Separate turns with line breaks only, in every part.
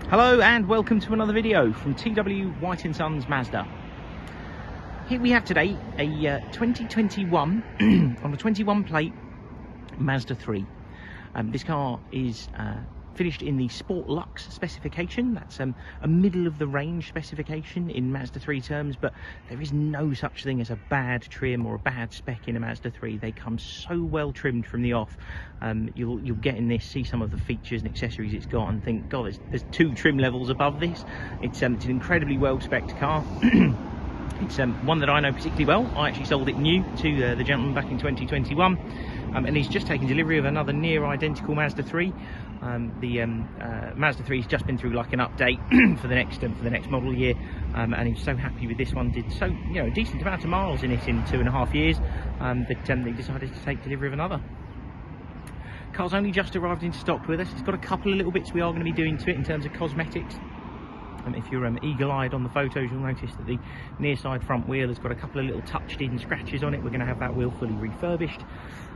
Hello and welcome to another video from TW White & Sons Mazda. Here we have today a 2021 on a 21 plate Mazda 3. This car is finished in the Sport Lux specification. That's a middle of the range specification in Mazda 3 terms, but there is no such thing as a bad trim or a bad spec in a Mazda 3. They come so well trimmed from the off. You'll get in this, see some of the features and accessories it's got and think, God, there's two trim levels above this. It's an incredibly well spec'd car. It's one that I know particularly well. I actually sold it new to the gentleman back in 2021, and he's just taken delivery of another near identical Mazda 3. The Mazda 3 has just been through like an update for the next model year, and he's so happy with this one. Did so, a decent amount of miles in it in 2.5 years, that he decided to take delivery of another. Car's only just arrived into stock with us. It's got a couple of little bits we are going to be doing to it in terms of cosmetics. If you're eagle-eyed on the photos, you'll notice that the near side front wheel has got a couple of little touched-in scratches on it. We're going to have that wheel fully refurbished,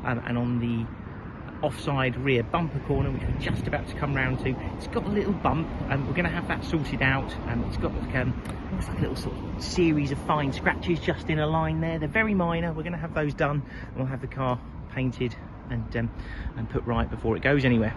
and on the offside rear bumper corner, which we're just about to come round to, it's got a little bump, and we're going to have that sorted out. It's got like almost like a little sort of series of fine scratches just in a line there. They're very minor. We're going to have those done, and we'll have the car painted and put right before it goes anywhere.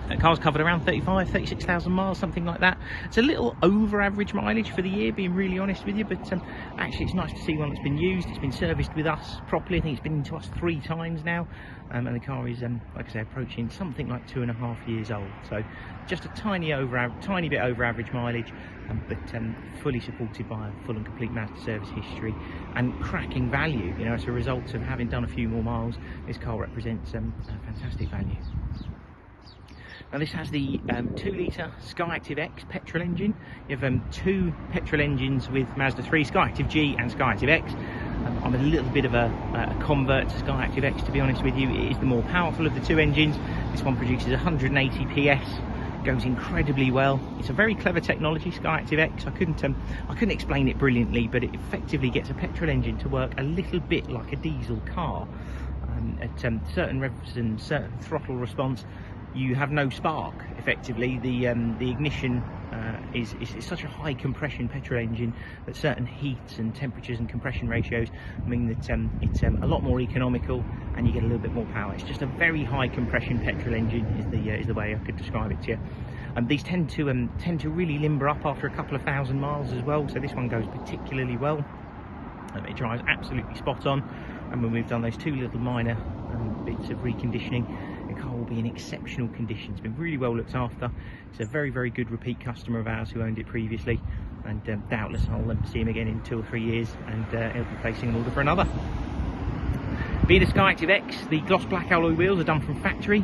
The car's covered around 36,000 miles, something like that. It's a little over average mileage for the year, being really honest with you, but actually it's nice to see one that's been used. It's been serviced with us properly. I think it's been into us 3 times now, and the car is, like I say, approaching something like 2.5 years old. So just a tiny bit over average mileage, but fully supported by a full and complete Mazda service history and cracking value. As a result of having done a few more miles, this car represents a fantastic value. Now this has the 2-litre eSKYACTIV-X petrol engine. You have 2 petrol engines with Mazda 3, eSKYACTIV-G and eSKYACTIV-X. I'm a little bit of a convert to eSKYACTIV-X, to be honest with you. It is the more powerful of the 2 engines. This one produces 180 PS, goes incredibly well. It's a very clever technology, eSKYACTIV-X. I couldn't explain it brilliantly, but it effectively gets a petrol engine to work a little bit like a diesel car. At certain revs and certain throttle response, you have no spark. Effectively, the ignition is such a high compression petrol engine that certain heats and temperatures and compression ratios mean that it's a lot more economical and you get a little bit more power. It's just a very high compression petrol engine is the way I could describe it to you. These tend to really limber up after a couple of thousand miles as well, so this one goes particularly well. It drives absolutely spot on, and when we've done those 2 little minor bits of reconditioning, the car will be in exceptional condition. It's been really well looked after. It's a very, very good repeat customer of ours who owned it previously, and doubtless I'll see him again in 2 or 3 years, and he'll be placing an order for another. Being a eSKYACTIV-X, the gloss black alloy wheels are done from factory.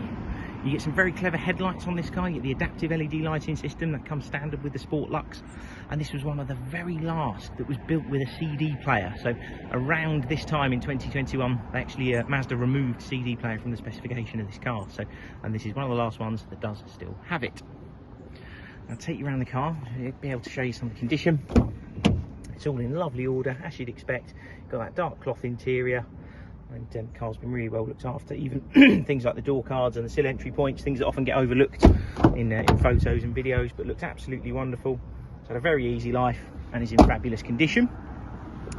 You get some very clever headlights on this car. You get the adaptive LED lighting system that comes standard with the Sport Lux, and this was one of the very last that was built with a CD player. So around this time in 2021, they actually Mazda removed CD player from the specification of this car. And this is one of the last ones that does still have it. I'll take you around the car. I'll be able to show you some of the condition. It's all in lovely order, as you'd expect. Got that dark cloth interior. And the car's been really well looked after. Even things like the door cards and the sill entry points, things that often get overlooked in photos and videos, but looked absolutely wonderful. It's had a very easy life and is in fabulous condition.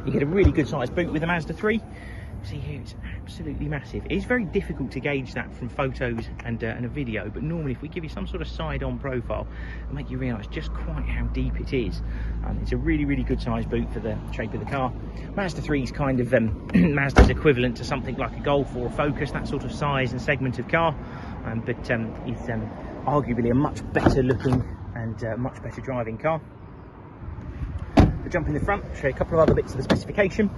You get a really good sized boot with the Mazda 3. See here, it's absolutely massive. It is very difficult to gauge that from photos and a video, but normally if we give you some sort of side-on profile, it'll make you realise just quite how deep it is. It's a really, really good sized boot for the shape of the car. Mazda 3 is kind of Mazda's equivalent to something like a Golf or a Focus, that sort of size and segment of car, but it's arguably a much better looking and much better driving car. We'll jump in the front, show you a couple of other bits of the specification.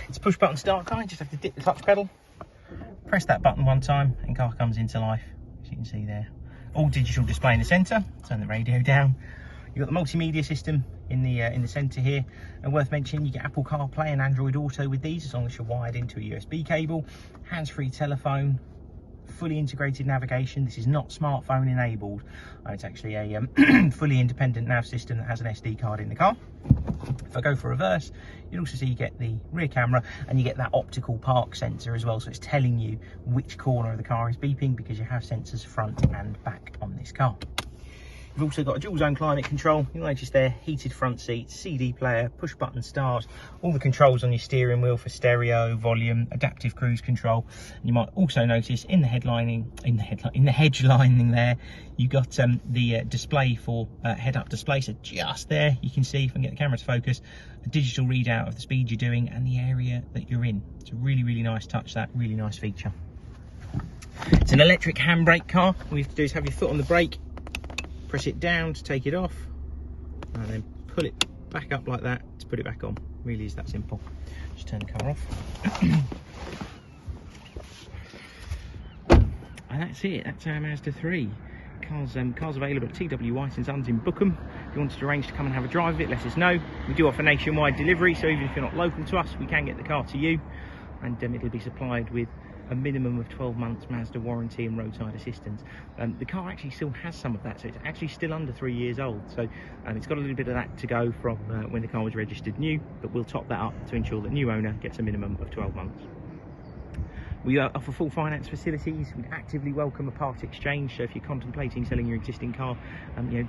It's a push button start car. You just have to dip the clutch pedal, press that button 1 time, and car comes into life, as you can see there. All digital display in the centre. Turn the radio down. You've got the multimedia system in the centre here, and worth mentioning, you get Apple CarPlay and Android Auto with these, as long as you're wired into a USB cable. Hands-free telephone, fully integrated navigation. This is not smartphone enabled. It's actually a fully independent nav system that has an SD card in the car. If I go for reverse, you'll also see you get the rear camera and you get that optical park sensor as well, so it's telling you which corner of the car is beeping because you have sensors front and back on this car. You've also got a dual zone climate control. You'll notice there, heated front seats, CD player, push button start, all the controls on your steering wheel for stereo, volume, adaptive cruise control. And you might also notice in the hedge lining there, you've got the display for head-up display. So just there, you can see, if I can get the camera to focus, a digital readout of the speed you're doing and the area that you're in. It's a really, really nice touch, that really nice feature. It's an electric handbrake car. All you have to do is have your foot on the brake, press it down to take it off, and then pull it back up like that to put it back on. Really is that simple. Just turn the car off. And that's it. That's our Mazda 3. Car's available at TW White & Sons in Bookham. If you wanted to arrange to come and have a drive of it, let us know. We do offer nationwide delivery, so even if you're not local to us, we can get the car to you, and it'll be supplied with a minimum of 12 months Mazda warranty and roadside assistance. The car actually still has some of that, so it's actually still under 3 years old, so it's got a little bit of that to go from when the car was registered new, but we'll top that up to ensure that new owner gets a minimum of 12 months. We offer full finance facilities. We actively welcome a part exchange, so if you're contemplating selling your existing car,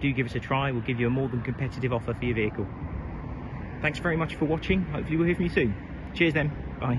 do give us a try. We'll give you a more than competitive offer for your vehicle. Thanks very much for watching. Hopefully we'll hear from you soon. Cheers then. Bye.